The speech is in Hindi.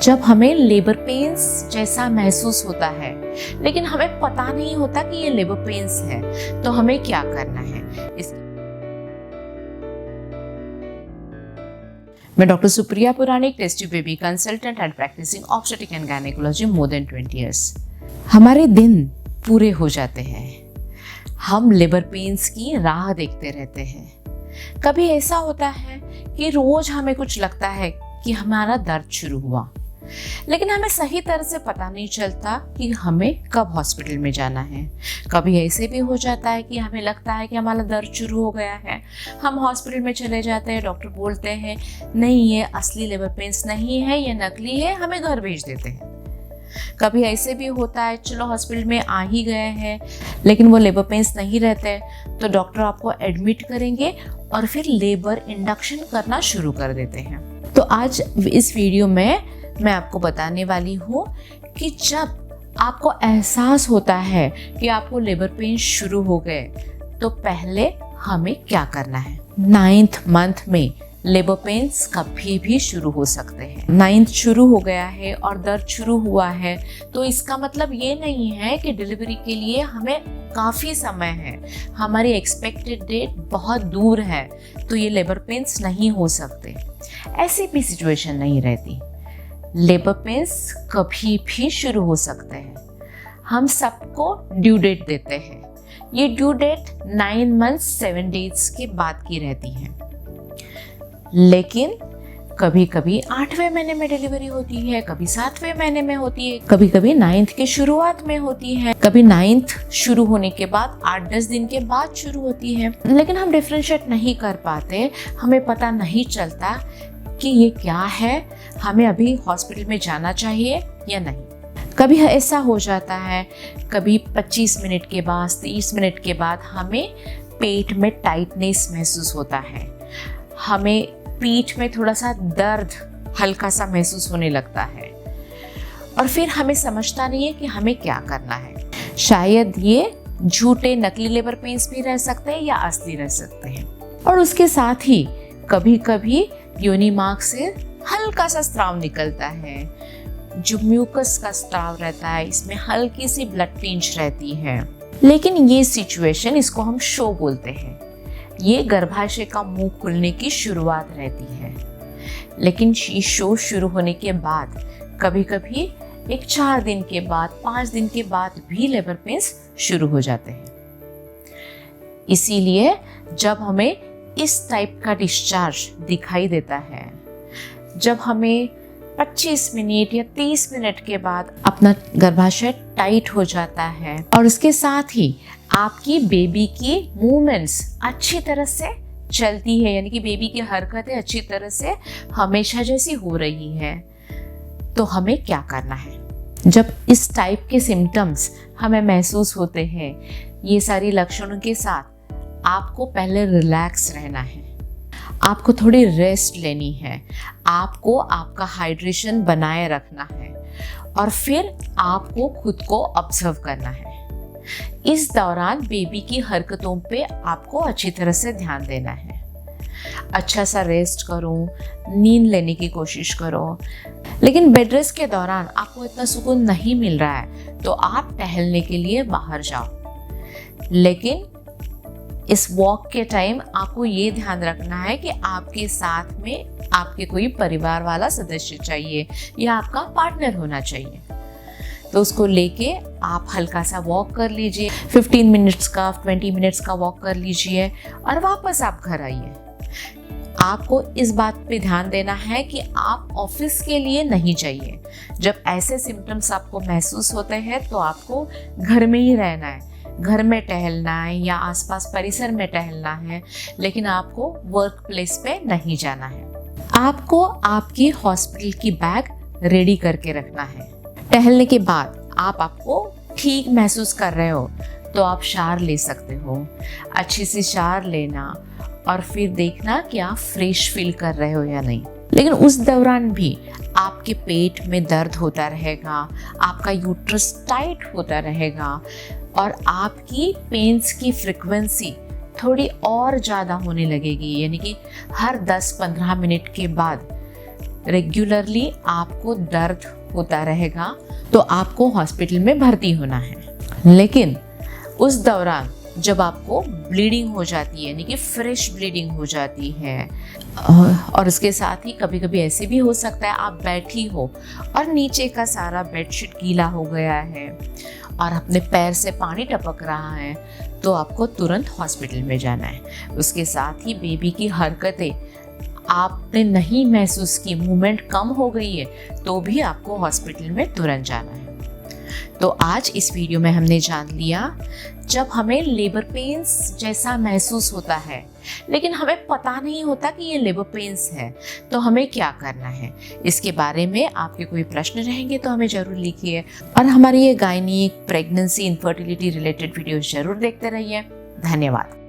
जब हमें लेबर पेन्स जैसा महसूस होता है लेकिन हमें पता नहीं होता कि ये लेबर पेन्स है, तो हमें क्या करना है। मैं doctor Supriya Puranik, tasty baby consultant and practising obstetric and gynaecology more than 20 years. हमारे दिन पूरे हो जाते हैं, हम लेबर पेन्स की राह देखते रहते हैं। कभी ऐसा होता है कि रोज हमें कुछ लगता है कि हमारा दर्द शुरू हुआ, लेकिन हमें सही तरह से पता नहीं चलता कि हमें कब हॉस्पिटल में जाना है। कभी ऐसे भी हो जाता है कि हमें लगता है कि हमारा दर्द शुरू हो गया है, हम हॉस्पिटल में चले जाते हैं, डॉक्टर बोलते हैं नहीं ये असली लेबर पेन्स नहीं है, ये नकली है, हमें घर भेज देते हैं। कभी ऐसे भी होता है चलो हॉस्पिटल में आ ही गए हैं लेकिन वो लेबर पेन्स नहीं रहते, तो डॉक्टर आपको एडमिट करेंगे और फिर लेबर इंडक्शन करना शुरू कर देते हैं। तो आज इस वीडियो में मैं आपको बताने वाली हूँ कि जब आपको एहसास होता है कि आपको लेबर पेन शुरू हो गए तो पहले हमें क्या करना है। 9th मंथ में लेबर पेन्स कभी भी शुरू हो सकते हैं। 9th शुरू हो गया है और दर्द शुरू हुआ है तो इसका मतलब ये नहीं है कि डिलीवरी के लिए हमें काफ़ी समय है, हमारी एक्सपेक्टेड डेट बहुत दूर है तो ये लेबर पेन्स नहीं हो सकते। ऐसी भी सिचुएशन नहीं रहती। लेबर पेन्स कभी भी शुरू हो सकते हैं। हम सबको ड्यू डेट देते हैं, ये ड्यू डेट 9 months 7 days के बाद की रहती है, लेकिन कभी कभी 8वें महीने में डिलीवरी होती है, कभी 7वें महीने में होती है, कभी कभी 9th के शुरुआत में होती है, कभी 9th शुरू होने के बाद 8-10 दिन के बाद शुरू होती है। लेकिन हम डिफ्रेंशिएट नहीं कर पाते, हमें पता नहीं चलता कि ये क्या है, हमें अभी हॉस्पिटल में जाना चाहिए या नहीं। कभी ऐसा हो जाता है, कभी 25 मिनट के बाद 30 मिनट के बाद हमें पेट में टाइटनेस महसूस होता है, हमें पीठ में थोड़ा सा दर्द हल्का सा महसूस होने लगता है और फिर हमें समझता नहीं है कि हमें क्या करना है। शायद ये झूठे नकली लेबर पेन्स भी रह सकते हैं या असली रह सकते हैं। और उसके साथ ही कभी कभी योनि मार्ग से हल्का सा स्राव निकलता है, जो म्यूकस का स्राव रहता है, इसमें हल्की सी ब्लड पिंच रहती है। लेकिन ये सिचुएशन, इसको हम शो बोलते हैं, ये गर्भाशय का मुंह खुलने की शुरुआत रहती है। लेकिन ये शो शुरू होने के बाद कभी कभी 4 दिन के बाद 5 दिन के बाद भी लेबर पेन्स शुरू हो जाते हैं। इसीलिए जब हमें इस टाइप का डिस्चार्ज दिखाई देता है, जब हमें 25 मिनट या 30 मिनट के बाद अपना गर्भाशय टाइट हो जाता है और उसके साथ ही आपकी बेबी की मूवमेंट्स अच्छी तरह से चलती है, यानी कि बेबी की हरकतें अच्छी तरह से हमेशा जैसी हो रही है, तो हमें क्या करना है। जब इस टाइप के सिम्टम्स हमें महसूस होते हैं, ये सारी लक्षणों के साथ आपको पहले रिलैक्स रहना है, आपको थोड़ी रेस्ट लेनी है, आपको आपका हाइड्रेशन बनाए रखना है और फिर आपको खुद को ऑब्जर्व करना है। इस दौरान बेबी की हरकतों पे आपको अच्छी तरह से ध्यान देना है। अच्छा सा रेस्ट करो, नींद लेने की कोशिश करो। लेकिन बेड रेस्ट के दौरान आपको इतना सुकून नहीं मिल रहा है तो आप टहलने के लिए बाहर जाओ। लेकिन इस वॉक के टाइम आपको ये ध्यान रखना है कि आपके साथ में आपके कोई परिवार वाला सदस्य चाहिए या आपका पार्टनर होना चाहिए, तो उसको लेके आप हल्का सा वॉक कर लीजिए। 15 मिनट्स का 20 मिनट्स का वॉक कर लीजिए और वापस आप घर आइए। आपको इस बात पे ध्यान देना है कि आप ऑफिस के लिए नहीं जाइए। जब ऐसे सिम्टम्स आपको महसूस होते हैं तो आपको घर में ही रहना है, घर में टहलना है या आसपास परिसर में टहलना है, लेकिन आपको वर्क प्लेस पे नहीं जाना है। आपको आपकी हॉस्पिटल की बैग रेडी करके रखना है। टहलने के बाद आपको ठीक महसूस कर रहे हो तो आप शावर ले सकते हो। अच्छी सी शावर लेना और फिर देखना कि आप फ्रेश फील कर रहे हो या नहीं। लेकिन उस दौरान भी आपके पेट में दर्द होता रहेगा, आपका यूट्रस टाइट होता रहेगा और आपकी पेन्स की फ्रिक्वेंसी थोड़ी और ज़्यादा होने लगेगी, यानी कि हर 10-15 मिनट के बाद रेगुलरली आपको दर्द होता रहेगा तो आपको हॉस्पिटल में भर्ती होना है। लेकिन उस दौरान जब आपको ब्लीडिंग हो जाती है, यानी कि फ्रेश ब्लीडिंग हो जाती है, और इसके साथ ही कभी कभी ऐसे भी हो सकता है आप बैठी हो और नीचे का सारा बेडशीट गीला हो गया है और अपने पैर से पानी टपक रहा है, तो आपको तुरंत हॉस्पिटल में जाना है। उसके साथ ही बेबी की हरकतें आपने नहीं महसूस की, मूवमेंट कम हो गई है, तो भी आपको हॉस्पिटल में तुरंत जाना है। तो आज इस वीडियो में हमने जान लिया, जब हमें लेबर पेन्स जैसा महसूस होता है लेकिन हमें पता नहीं होता कि ये लेबर पेन्स है, तो हमें क्या करना है। इसके बारे में आपके कोई प्रश्न रहेंगे तो हमें ज़रूर लिखिए, और हमारी ये gynae, pregnancy, infertility related videos जरूर देखते रहिए। धन्यवाद।